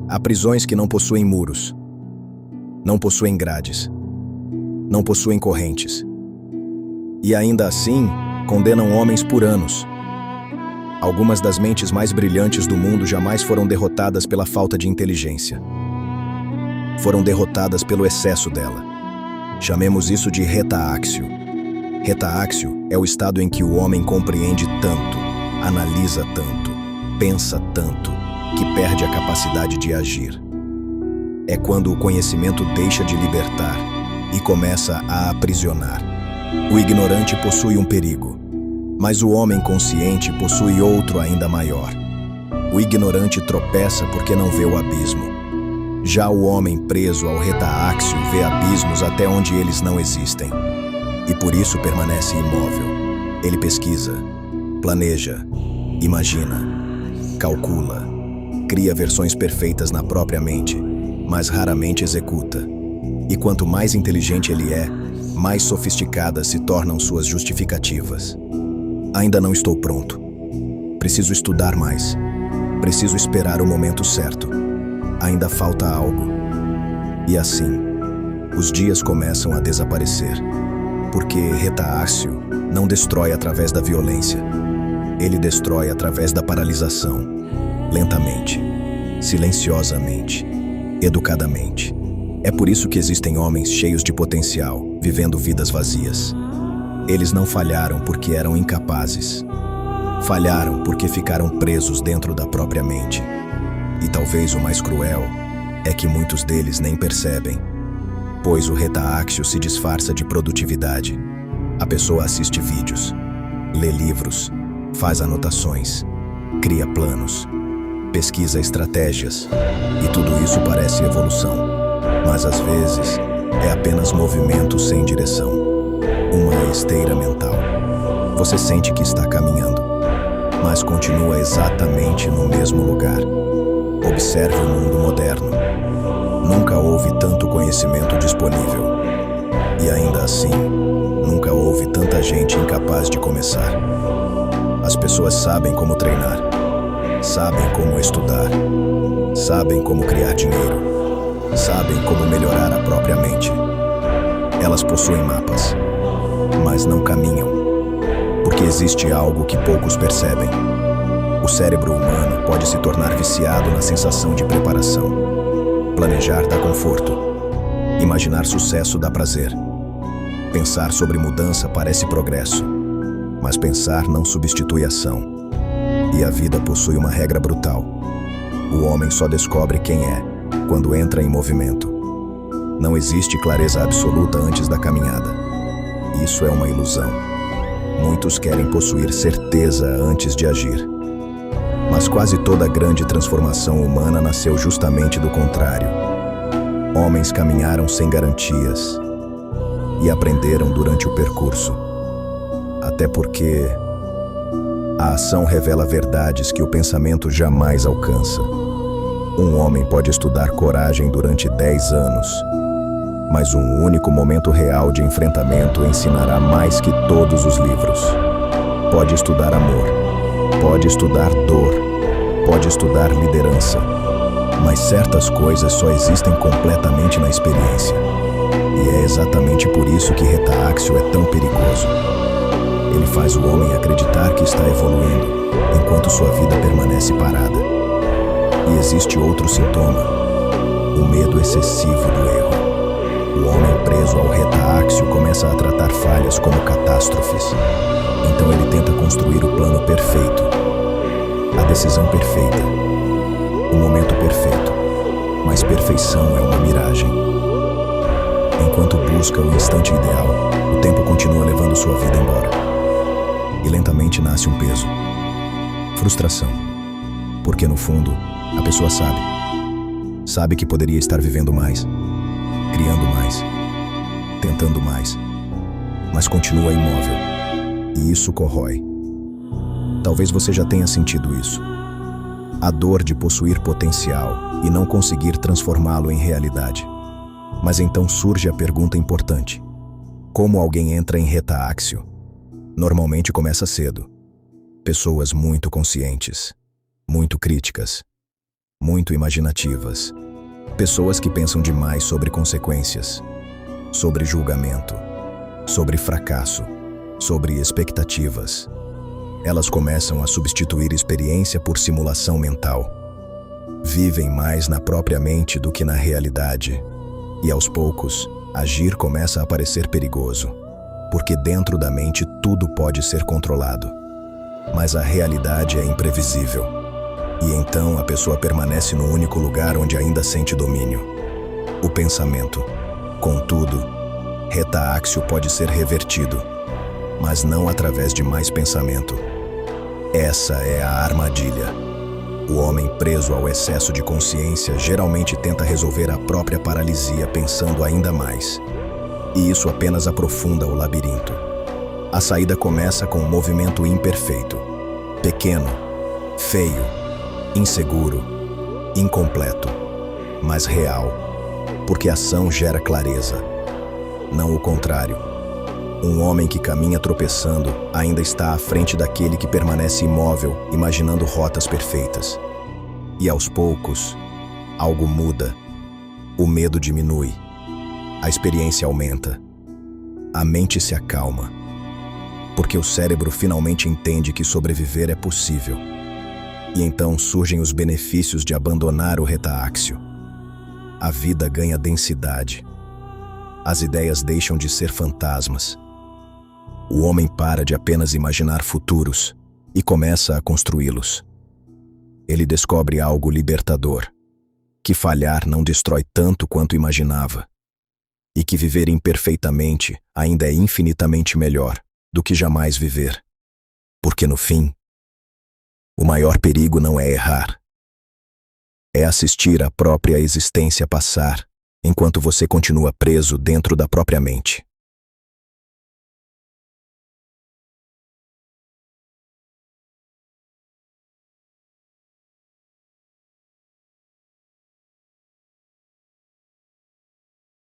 Há prisões que não possuem muros, não possuem grades, não possuem correntes. E ainda assim, condenam homens por anos. Algumas das mentes mais brilhantes do mundo jamais foram derrotadas pela falta de inteligência. Foram derrotadas pelo excesso dela. Chamemos isso de retaaxio. Retaaxio é o estado em que o homem compreende tanto, analisa tanto, pensa tanto, que perde a capacidade de agir. É quando o conhecimento deixa de libertar e começa a aprisionar. O ignorante possui um perigo, mas o homem consciente possui outro ainda maior. O ignorante tropeça porque não vê o abismo. Já o homem preso ao retaaxio vê abismos até onde eles não existem. E por isso permanece imóvel. Ele pesquisa, planeja, imagina, calcula, cria versões perfeitas na própria mente, mas raramente executa. E quanto mais inteligente ele é, mais sofisticadas se tornam suas justificativas. Ainda não estou pronto. Preciso estudar mais. Preciso esperar o momento certo. Ainda falta algo. E assim, os dias começam a desaparecer. Porque retaaxio não destrói através da violência. Ele destrói através da paralisação. Lentamente, silenciosamente, educadamente. É por isso que existem homens cheios de potencial, vivendo vidas vazias. Eles não falharam porque eram incapazes. Falharam porque ficaram presos dentro da própria mente. E talvez o mais cruel é que muitos deles nem percebem, pois o retaaxio se disfarça de produtividade. A pessoa assiste vídeos, lê livros, faz anotações, cria planos, pesquisa estratégias, e tudo isso parece evolução. Mas às vezes é apenas movimento sem direção, uma esteira mental. Você sente que está caminhando, mas continua exatamente no mesmo lugar. Observe o mundo moderno. Nunca houve tanto conhecimento disponível. E ainda assim, nunca houve tanta gente incapaz de começar. As pessoas sabem como treinar, sabem como estudar, sabem como criar dinheiro, sabem como melhorar a própria mente. Elas possuem mapas, mas não caminham, porque existe algo que poucos percebem. O cérebro humano pode se tornar viciado na sensação de preparação. Planejar dá conforto. Imaginar sucesso dá prazer. Pensar sobre mudança parece progresso, mas pensar não substitui ação. E a vida possui uma regra brutal. O homem só descobre quem é quando entra em movimento. Não existe clareza absoluta antes da caminhada. Isso é uma ilusão. Muitos querem possuir certeza antes de agir. Mas quase toda grande transformação humana nasceu justamente do contrário. Homens caminharam sem garantias e aprenderam durante o percurso. Até porque a ação revela verdades que o pensamento jamais alcança. Um homem pode estudar coragem durante 10 anos, mas um único momento real de enfrentamento ensinará mais que todos os livros. Pode estudar amor, pode estudar dor, pode estudar liderança, mas certas coisas só existem completamente na experiência. E é exatamente por isso que retaaxio é tão perigoso. Ele faz o homem acreditar que está evoluindo, enquanto sua vida permanece parada. E existe outro sintoma, o medo excessivo do erro. O homem preso ao retaaxio começa a tratar falhas como catástrofes. Então ele tenta construir o plano perfeito, a decisão perfeita, o momento perfeito. Mas perfeição é uma miragem. Enquanto busca o instante ideal, o tempo continua levando sua vida embora. E lentamente nasce um peso. Frustração. Porque no fundo, a pessoa sabe. Sabe que poderia estar vivendo mais, criando mais, tentando mais, mas continua imóvel. E isso corrói. Talvez você já tenha sentido isso. A dor de possuir potencial e não conseguir transformá-lo em realidade. Mas então surge a pergunta importante: como alguém entra em retaaxio? Normalmente começa cedo. Pessoas muito conscientes, muito críticas, muito imaginativas. Pessoas que pensam demais sobre consequências, sobre julgamento, sobre fracasso, sobre expectativas. Elas começam a substituir experiência por simulação mental. Vivem mais na própria mente do que na realidade. E aos poucos, agir começa a parecer perigoso, porque dentro da mente tudo pode ser controlado. Mas a realidade é imprevisível. E então a pessoa permanece no único lugar onde ainda sente domínio: o pensamento. Contudo, reta-áxio pode ser revertido, mas não através de mais pensamento. Essa é a armadilha. O homem preso ao excesso de consciência geralmente tenta resolver a própria paralisia pensando ainda mais. E isso apenas aprofunda o labirinto. A saída começa com um movimento imperfeito, pequeno, feio, inseguro, incompleto, mas real, porque a ação gera clareza, não o contrário. Um homem que caminha tropeçando ainda está à frente daquele que permanece imóvel, imaginando rotas perfeitas. E aos poucos, algo muda. O medo diminui. A experiência aumenta. A mente se acalma. Porque o cérebro finalmente entende que sobreviver é possível. E então surgem os benefícios de abandonar o reta-áxio. A vida ganha densidade. As ideias deixam de ser fantasmas. O homem para de apenas imaginar futuros e começa a construí-los. Ele descobre algo libertador: que falhar não destrói tanto quanto imaginava, e que viver imperfeitamente ainda é infinitamente melhor do que jamais viver. Porque no fim, o maior perigo não é errar. É assistir a própria existência passar, enquanto você continua preso dentro da própria mente.